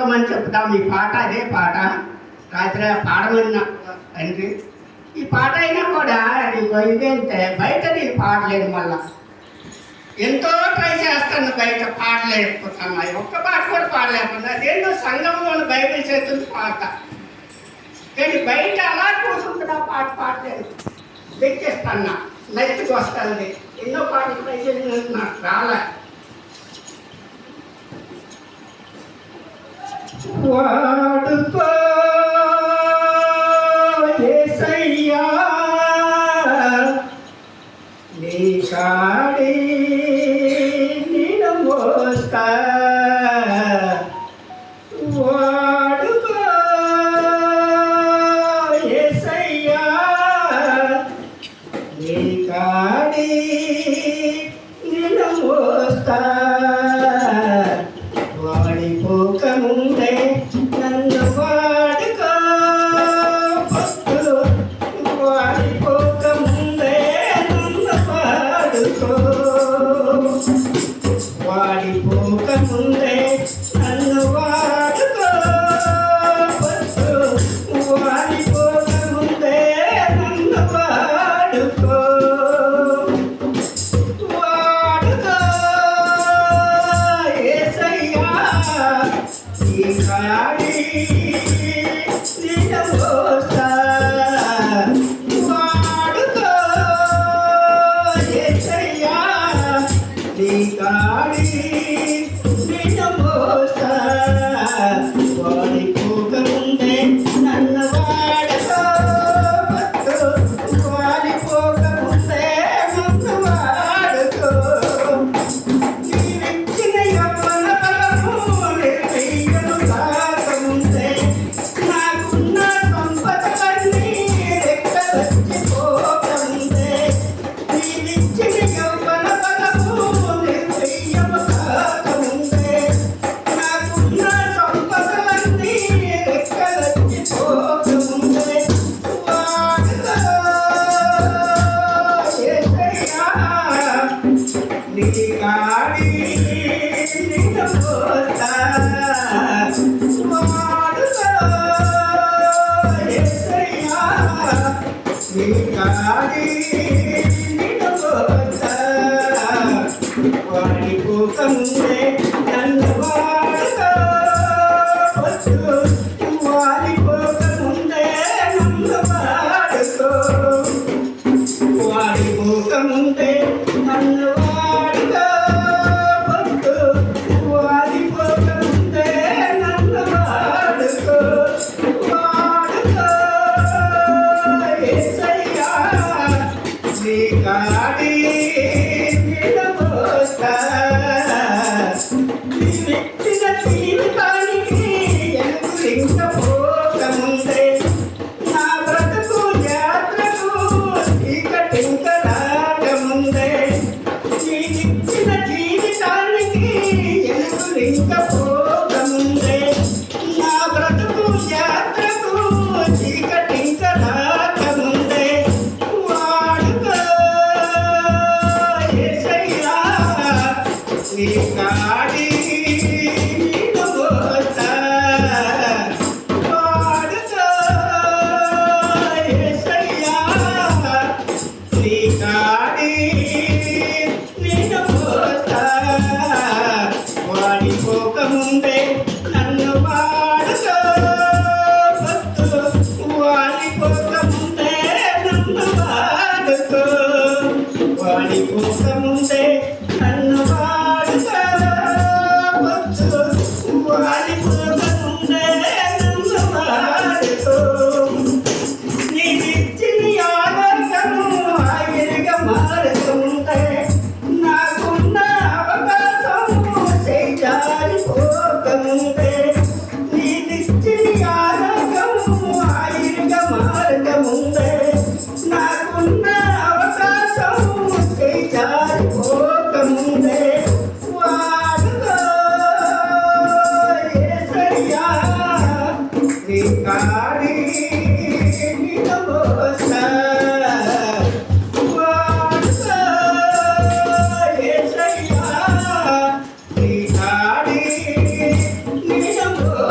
పాడుకోమని చెప్తాం. ఈ పాట అదే పాట రాత్రి పాడమని తండ్రి. ఈ పాట అయినా కూడా అది ఇదేంటే బయట నేను పాడలేదు. మళ్ళా ఎంతో ట్రై చేస్తాను, బయట పాడలేకపోతున్నా. ఒక్క పాట కూడా పాడలేకుండా అదేంటో సంఘంలోని బైబిల్ చేతులు పాట, కానీ బయట అలా కూర్చుంటున్నా పాట పాడలేదు. తెచ్చేస్తాను, నచ్చికి వస్తుంది. ఎన్నో పాటలు ట్రై చేసి నాకు రాలే. వాడుకో యేసయ్యా నీ కాడి నిన్ను మోస్తా. వాడుకో యేసయ్యా నీ కాడి నిన్ను మోస్తా. వాడిపోకముందే నన్ను వాడుకో, భక్తులు వాడిపోకముందే నన్ను వాడుకో. వాడిపోకముందే నన్ను వాడుకో, భక్తులు వాడిపోకముందే నన్ను వాడుకో. ఈ కాడి నిన్ను మోస్తా. వాడుకో యేసయ్యా నీ కాడి నిన్ను మోస్తా. వాడిపోకముందే నన్ను వాడుకో, వాడిపోకముందే నన్ను వాడుకో. నీ కాడి నిన్ను మోస్తా. వాడుకో యేసయ్యా నీ కాడి నిన్ను మోస్తా. వాడిపోకముందే నన్ను వాడుకో, వాడిపోకముందే నన్ను వాడుకో. వాడిపోకముందే నన్ను వాడుకో, వాడిపోకముందే నన్ను వాడుకో. వాడుకో యేసయ్యా నీ కాడి నిన్ను మోస్తా. ఇచ్చిన జీవితానికి ఎదురింకపోకముందే నా బ్రతుకు యాత్రకు చీకటింక రాకముందే. నీకిచ్చిన జీవితానికి ఎదురింకపోకముందే నా బ్రతుకు యాత్రకు చీకటింక రాకముందే. వాడుకో యేసయ్యా నీ కాడి నిన్ను మోస్తా. వాడుకో యేసయ్యా నీ కాడి నిన్ను మోస్తా. వాడిపోకముందే నన్ను వాడుకో, వాడిపోకముందే నన్ను వాడుకో. వాడిపోకముందే నన్ను వాడుకో, వాడిపోకముందే నన్ను వాడుకో. నీకిచ్చిన ఆనందము ఆయనగా మారుతుంటే నాకున్న అవకాశము చేజారిపోకముందే. నీకిచ్చిన ఆనందము ఆయనగా మారకముందే నాకున్న అవకాశము చేజారిపోకముందే. వాడుకో యేసయ్యా నీ కాడి నిన్ను మోస్తా. వాడుకో యేసయ్యా నీ కాడి నిన్ను మోస్తా.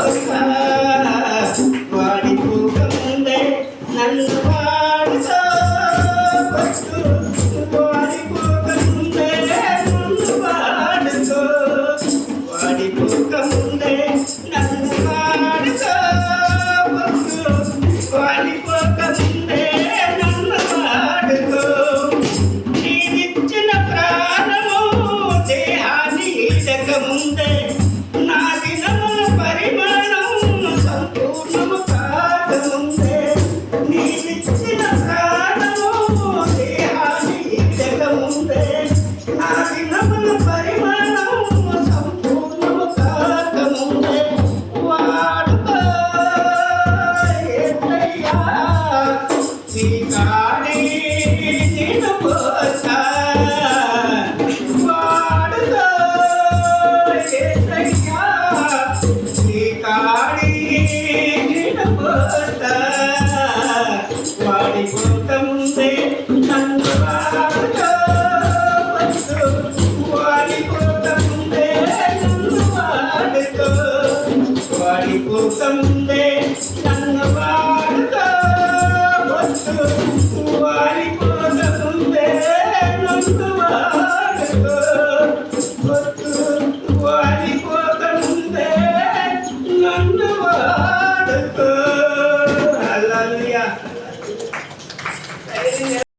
వాడిపోకముందే నన్ను వాడుకో వాడిపోకముందే నన్ను వాడుకో వాడిపోకముందే నన్ను వాడుకో వాడిపోకముందే నన్ను వాడుకో నీవిచ్చిన ప్రాణము దేహాన్ని ఈడకముందే నా దినముల పరిమాణం సంపూర్ణము కాకముందే నీవిచ్చిన ప్రాణము దేహాన్ని ఈడకముందే నా దినముల పరిమాణం సంపూర్ణము కాకముందే వాడుకో యేసయ్యా నీ కాడి నిన్ను పోతా వాడుకో యేసయ్యా నీ కాడి నిన్ను పోతా